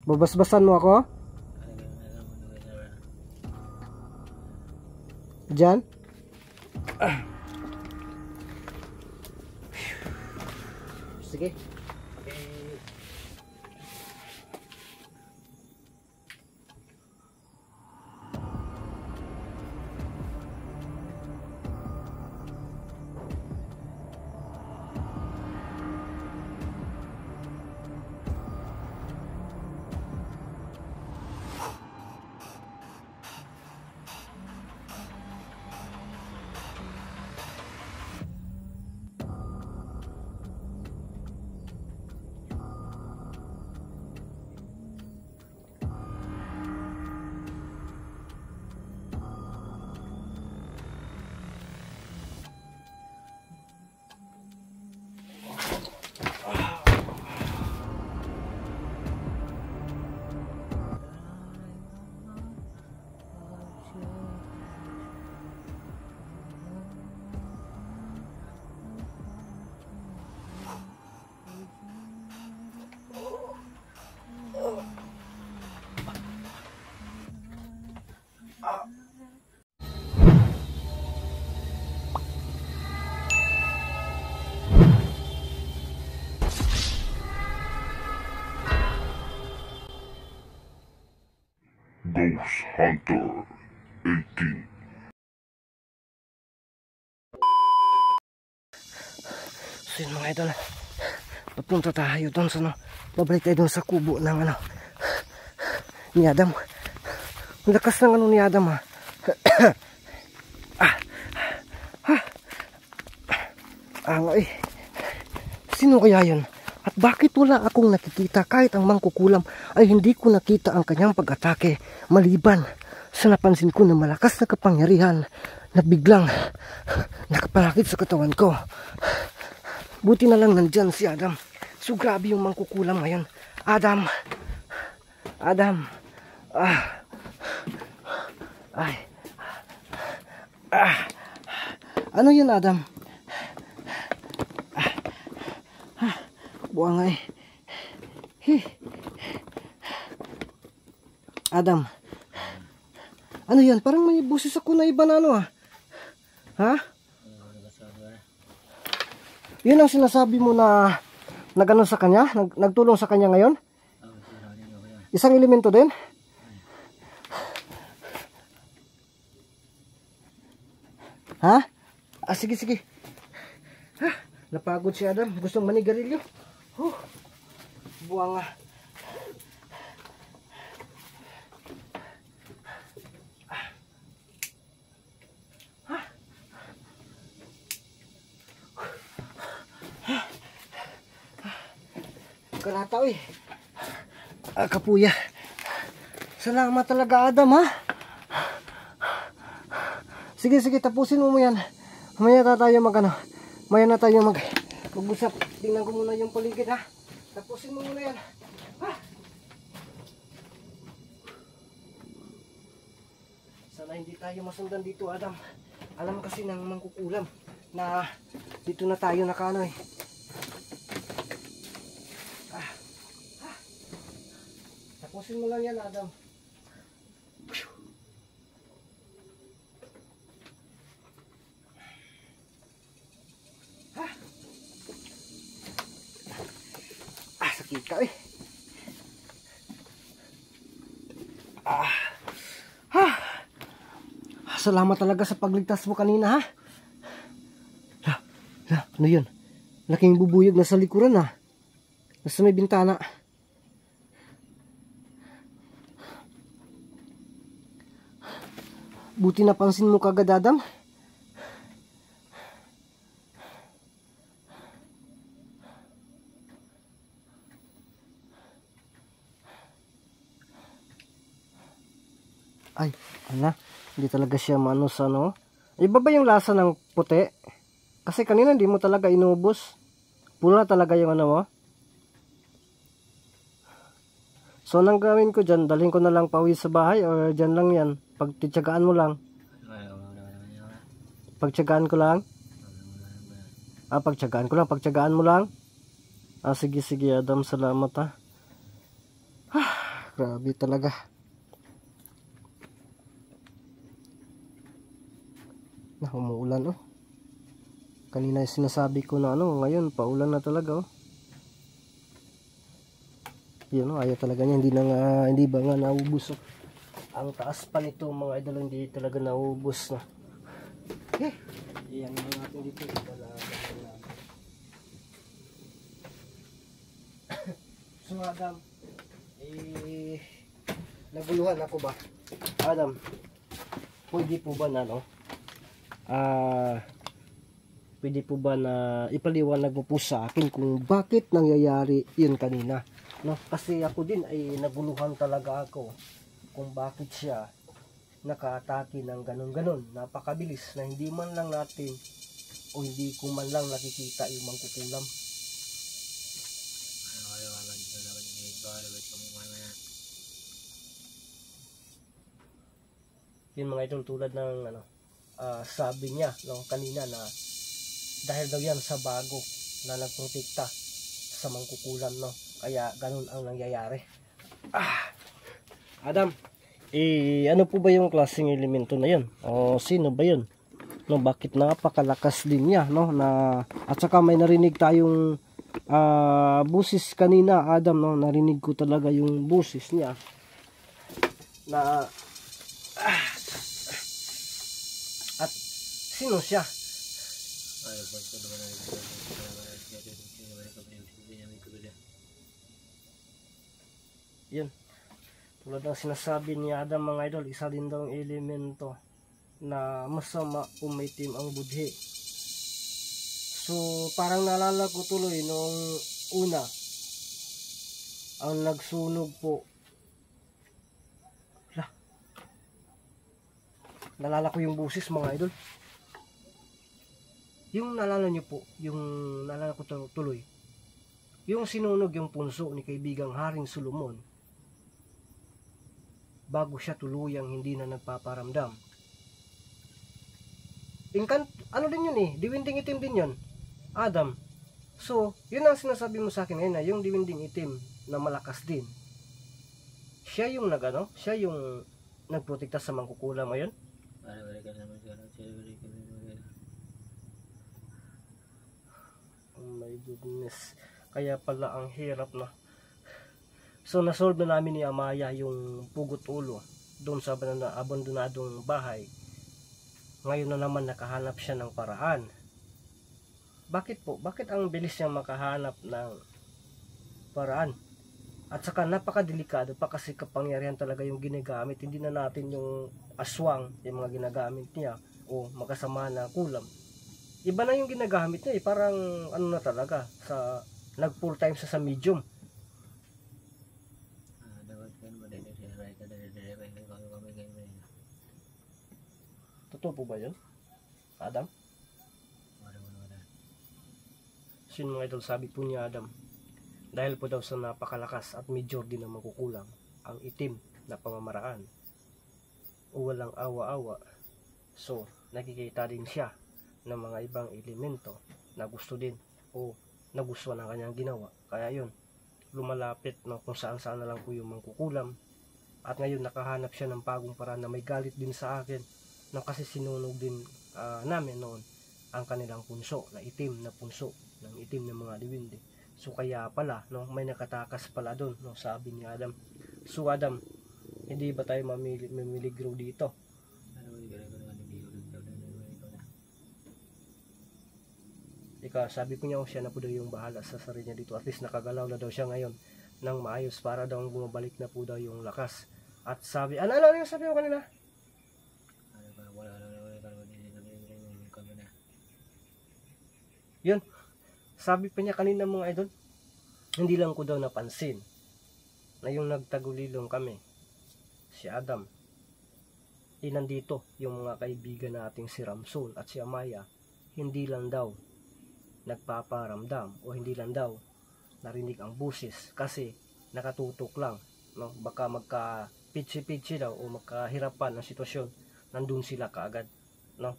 Babasbasan mo ako? Diyan? Sige. Ghost Hunter 18. So yun mga idol, papunta tayo doon sa babalik tayo doon sa kubo ng ni Adam. Ang lakas ng ni Adam ha. Sino kaya yun? At bakit wala akong nakikita kahit ang mangkukulam ay hindi ko nakita ang kanyang pag-atake maliban sa napansin ko na malakas na kapangyarihan na biglang nakapalakit sa katawan ko. Buti na lang nandyan si Adam. So grabe yung mangkukulam ngayon. Adam. Ano yun Adam? Buangay. Adam. Ano yan? Parang may busis ako na iba na ano ha? Yun ang sinasabi mo na nagano sa kanya? Nagtulong sa kanya ngayon? Isang elemento din? Ha? Sige. Napagod si Adam. Gustong manigarilyo. Buwanga. Kalata oy. Kapuya. Salamat talaga Adam ha. Sige, tapusin mo yan. Mamaya na tayo mag-usap. Tingnan ko muna yung paligid ha. Tapusin mo muna yan. Sana hindi tayo masundan dito Adam. Alam kasi ng mangkukulam na dito na tayo nakano eh. Tapusin mo lang yan Adam. Sakit ka eh. Salamat talaga sa pagligtas mo kanina ha. Ano yun? Laking bubuyog na sa likuran ha. Nasa may bintana. Buti napansin mo kagad Adam. Ay, hindi talaga siya maano sa ano. Iba ba yung lasa ng puti? Kasi kanina hindi mo talaga inubos. Pula talaga yung ano mo. So, nang gawin ko dyan, dalhin ko na lang pauwi sa bahay or dyan lang yan. Pagtitsagaan mo lang. Pagtsagaan ko lang. Pagtsagaan mo lang. Sige Adam, salamat ha. Grabe talaga. Na umuulan oh. Kanina sinasabi ko na ano, ngayon paulan na talaga oh. Yun oh, ayaw talaga niya, hindi ba nga naubos oh. Ang taas pa nito mga idol, hindi talaga naubos na. Okay. Iyan na natin dito. So Adam, naguluhan ako ba? Adam, pwede po ba na no? Pwede po ba na ipaliwanag mo po sa akin kung bakit nangyayari yun kanina? No? Kasi ako din ay naguluhan talaga ako kung bakit siya nakaatake ng ganun-ganun. Napakabilis na hindi man lang natin o hindi ko man lang nakikita yung mangkukulam. Yun mga idol, tulad ng ano, sabi niya no, kanina na dahil daw yan sa bago na nagprotekta sa mangkukulam, no? Kaya ganun ang nangyayari. Adam, ano po ba yung klaseng elemento na yun? O sino ba yun? No, bakit napakalakas din niya, no? Na, at saka may narinig tayong busis kanina, Adam, no? Narinig ko talaga yung busis niya na at sino siya? Yun, tulad ng sinasabi ni Adam mga idol, isa din daw ang elemento na masama kung may team ang budhi. So parang naalala ko tuloy nung una ang nagsunog po, naalala ko yung busis mga idol, yung naalala nyo po, yung naalala ko tuloy yung sinunog yung punso ni kaibigang Haring Solomon bago siya tuluyang hindi na nagpaparamdam. Ano din yun eh, diwinding itim din yun, Adam. So yun ang sinasabi mo sa akin ngayon na yung diwinding itim na malakas din, siya yung siya yung nagprotekta sa mangkukulam ngayon. Oh my goodness, kaya pala ang hirap na. So nasolve na namin ni Amaya yung pugot ulo doon sa abandonadong bahay. Ngayon na naman nakahanap siya ng paraan. Bakit po? Bakit ang bilis niya makahanap ng paraan? At saka napakadelikado pa kasi kapangyarihan talaga yung ginagamit. Hindi na natin yung aswang, yung mga ginagamit niya o makasama na kulam. Iba na yung ginagamit niya eh. Parang ano na talaga, sa nag full time sa medium. Totoo po ba yun, Adam? So yun mga idol, sabi po niya Adam, dahil po daw sa napakalakas at major din na magkukulang ang itim na pamamaraan o walang awa-awa, so nakikita din siya ng mga ibang elemento na gusto din o nagustuhan ng kanyang ginawa. Kaya yun, lumalapit no, kung saan saan na lang po yung mangkukulam. At ngayon nakahanap siya ng bagong paraan na may galit din sa akin no, kasi sinunog din namin noon ang kanilang punso, na itim na punso ng itim ng mga diwindi. So kaya pala no, may nakatakas pala doon no, sabi ni Adam. So Adam, hindi ba tayo mamiligro dito? Ika, sabi ko niya siya na po daw yung bahala sa sarili niya dito. At least nakagalaw na daw siya ngayon ng maayos para daw bumabalik na po daw yung lakas. At sabi, ano yung sabi mo kanina? Yun, sabi pa niya kanina mga idol, hindi lang ko daw napansin na yung nagtagulilong kami, si Adam, nandito yung mga kaibigan nating si Ramson at si Amaya, hindi lang daw nagpaparamdam o hindi lang daw narinig ang busis kasi nakatutok lang, no? Baka magka-pitsi-pitsi daw o magkahirapan ng sitwasyon, nandun sila kaagad, no?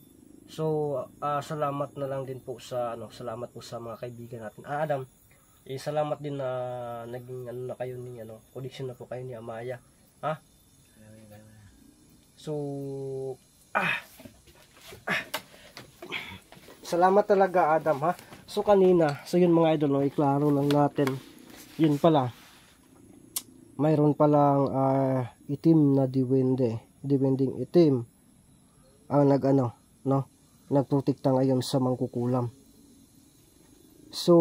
So salamat na lang din po sa salamat po sa mga kaibigan natin. Adam, salamat din na naging ano na kayo ni connection na po kayo ni Amaya. Ha? So salamat talaga Adam ha. So kanina, so yun mga idol, no, iklaro lang natin. Yun pala. Mayroon palang itim na diwending itim ang nagprotekta ngayon sa mangkukulam. So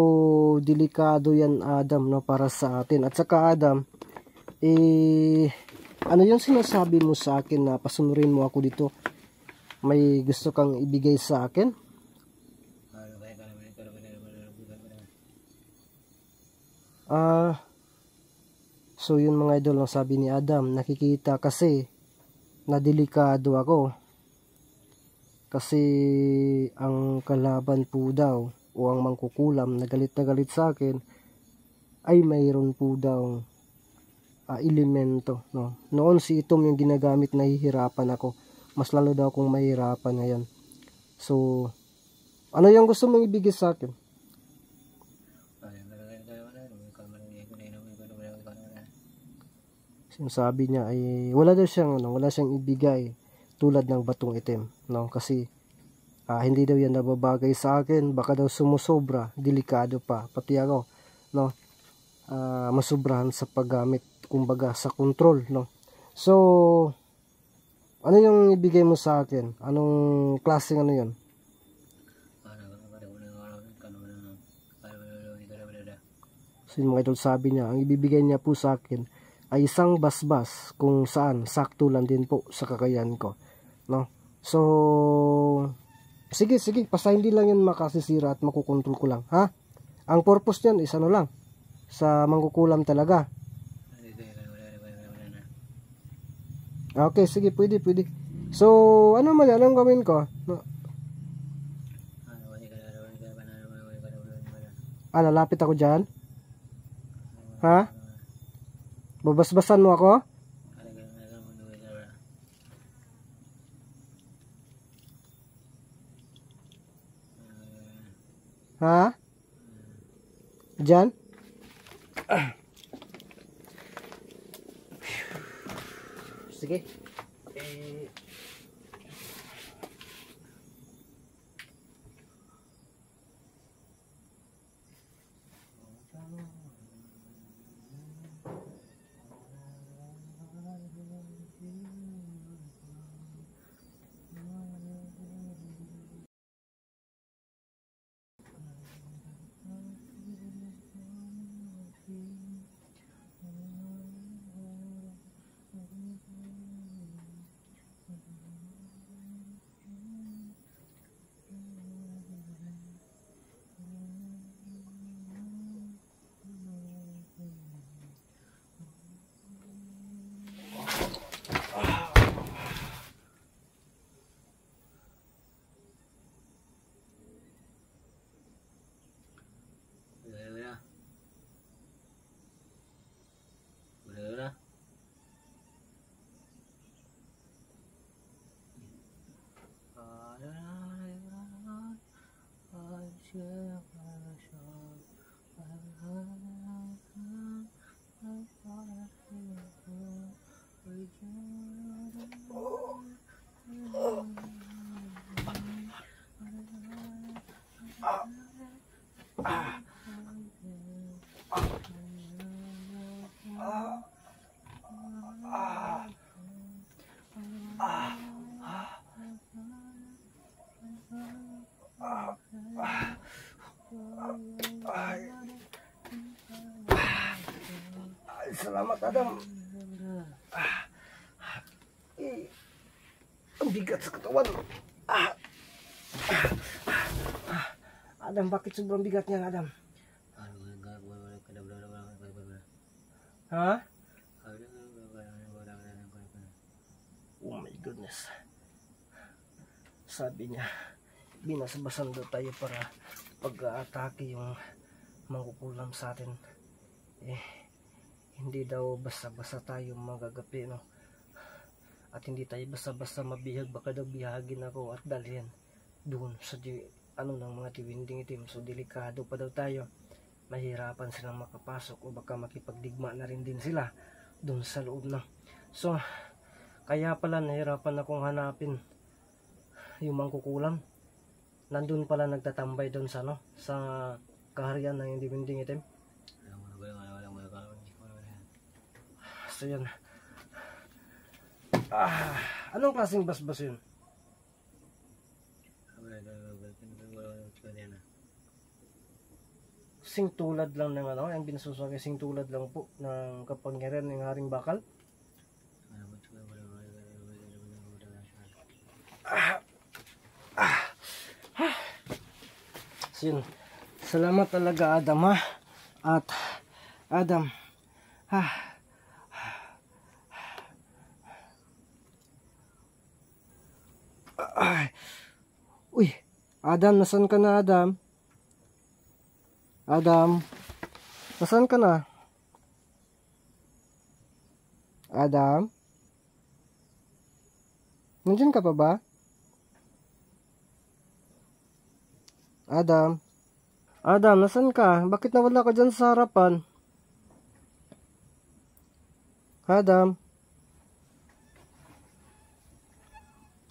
delikado yan Adam, no, para sa atin. At saka Adam, ano yung sinasabi mo sa akin na pasunurin mo ako dito? May gusto kang ibigay sa akin? So yun mga idol, ang sabi ni Adam, nakikita kasi na delikado ako. Kasi ang kalaban po daw o ang mangkukulam na galit sa akin ay mayroon po daw elemento, no. Noon si Itom yung ginagamit, nahihirapan ako. Mas lalo daw akong mahirapan ngayon. So ano yung gusto mong ibigay sa akin? Sabi niya ay wala siyang ibigay tulad ng batong itim, no, kasi hindi daw yan nababagay sa akin, baka daw sumusobra, delikado pa pati ako, no, masubrahan sa paggamit, kumbaga sa control, no. So ano yung ibigay mo sa akin? Anong klaseng ano yun? So yung mga idol, sabi niya ang ibibigay niya po sa akin ay isang basbas kung saan sakto lang din po sa kakayahan ko, no. So sige, basta hindi lang yan makasisira at makukontrol ko lang, ha. Ang purpose niyan is ano lang, sa mangkukulam talaga. Okay, sige, pwede. So ano man yan, anong gawin ko, no? Lalapit ako dyan, ha? Babasbasan mo ako? Ha? Diyan? Sige. Salamat Adam. Ang bigat sa katawan. Adam, bakit sobrang bigat niyan Adam? Ha? Oh my goodness. Sabi niya, binasabasan daw tayo para pag-atake yung mangkukulam sa atin. Hindi daw basta-basta tayo magagapi, no? At hindi tayo basta-basta mabihag, baka daw bihagin ako at dalhin doon sa ng mga diwinding itim. So delikado pa daw tayo. mahirapan silang makapasok o baka makipagdigma na rin din sila dun sa loob na. So kaya pala nahirapan akong hanapin yung mangkukulam. Nandun pala nagtatambay dun sa sa kaharian ng hindi binding itim. So yun. Anong klaseng basbas yun? Singtulad lang ng yung binasusagay, singtulad lang po ng kapangyarihan ng Haring Bakal. So yun. Salamat talaga Adam at Adam Uy, Adam, nasan ka na Adam? Adam, nasan ka na? Adam? Nandiyan ka pa ba? Adam? Adam, nasan ka? Bakit nawala ka dyan sa harapan? Adam?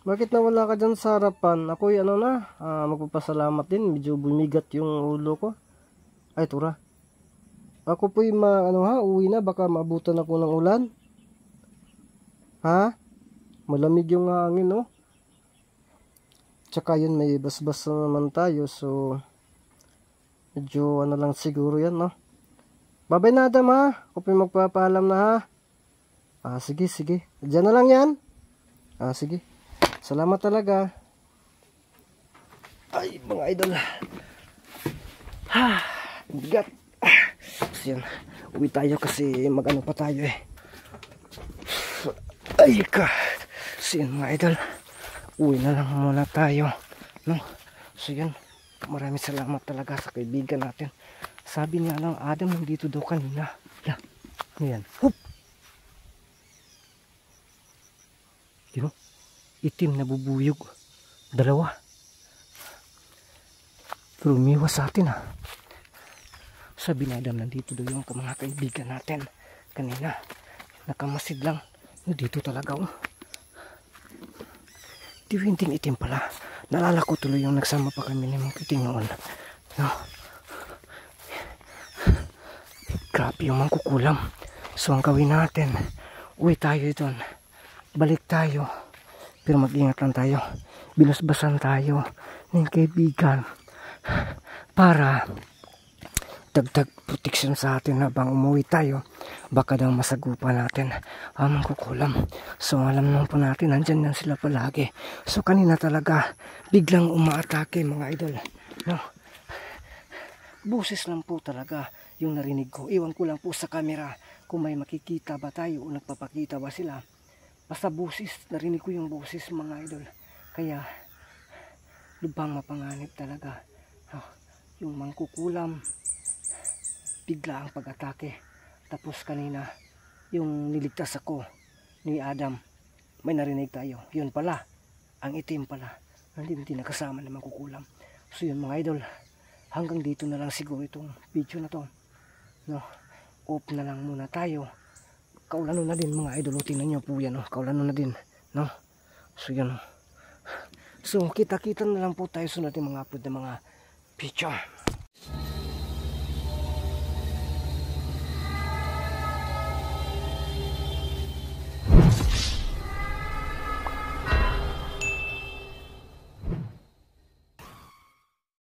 Bakit nawala ka dyan sa harapan? Ako'y magpapasalamat din. Medyo bumigat yung ulo ko. Ay, tura. Ako po'y uwi na. Baka maabutan ako ng ulan. Ha? Malamig yung hangin, no? Tsaka yun, may basbas na naman tayo. So, medyo lang siguro yan, no? Babay na, Adam, ha? Ako po'y magpapaalam na, ha? Sige, sige. Diyan na lang yan. Sige. Salamat talaga. Ay, mga idol. Bigat. So yan, uwi tayo kasi mag-ano pa tayo eh. Ay ka. So yan mga idol, uwi na lang muna tayo, no? So yan, maraming salamat talaga sa kaibigan natin. Sabi niya lang, Adam, nandito daw kanina. Ano yan? Hup! Diba? Itim na bubuyog. Dalawa. Pero umiwas sa atin Sabi na Adam, nandito daw yung mga kaibigan natin kanina. Nakamasid lang. Dito talaga Diwinding itim pala. Naalala ko tuloy yung nagsama pa kami ni Mangkiting noon. No? Grabe yung mangkukulam. So ang gawin natin, uwi tayo doon. Balik tayo. Pero mag-ingat lang tayo. Binasbasan tayo ng kaibigan para dagdag protection sa atin habang umuwi tayo. Baka daw masagupa natin ang mangkukulam. So alam naman po natin, nandyan yan sila palagi. So kanina talaga biglang umaatake mga idol. No? Boses lang po talaga yung narinig ko. Iwan ko lang po sa camera kung may makikita ba tayo o nagpapakita ba sila. Basta boses, narinig ko yung boses mga idol. Kaya lubhang mapanganib talaga. Yung mangkukulam, bigla ang pag-atake. Tapos kanina, yung niligtas ako ni Adam, may narinig tayo. Yun pala, ang itim pala. Hindi nakasama na mangkukulam. So yun mga idol, hanggang dito na lang siguro itong video na to. No? Off na lang muna tayo. Kaulano na din mga idol, tingnan nyo po yan, kaulano na din, no? So yan, so kita-kita na lang po tayo sa natin mga upload ng mga picture.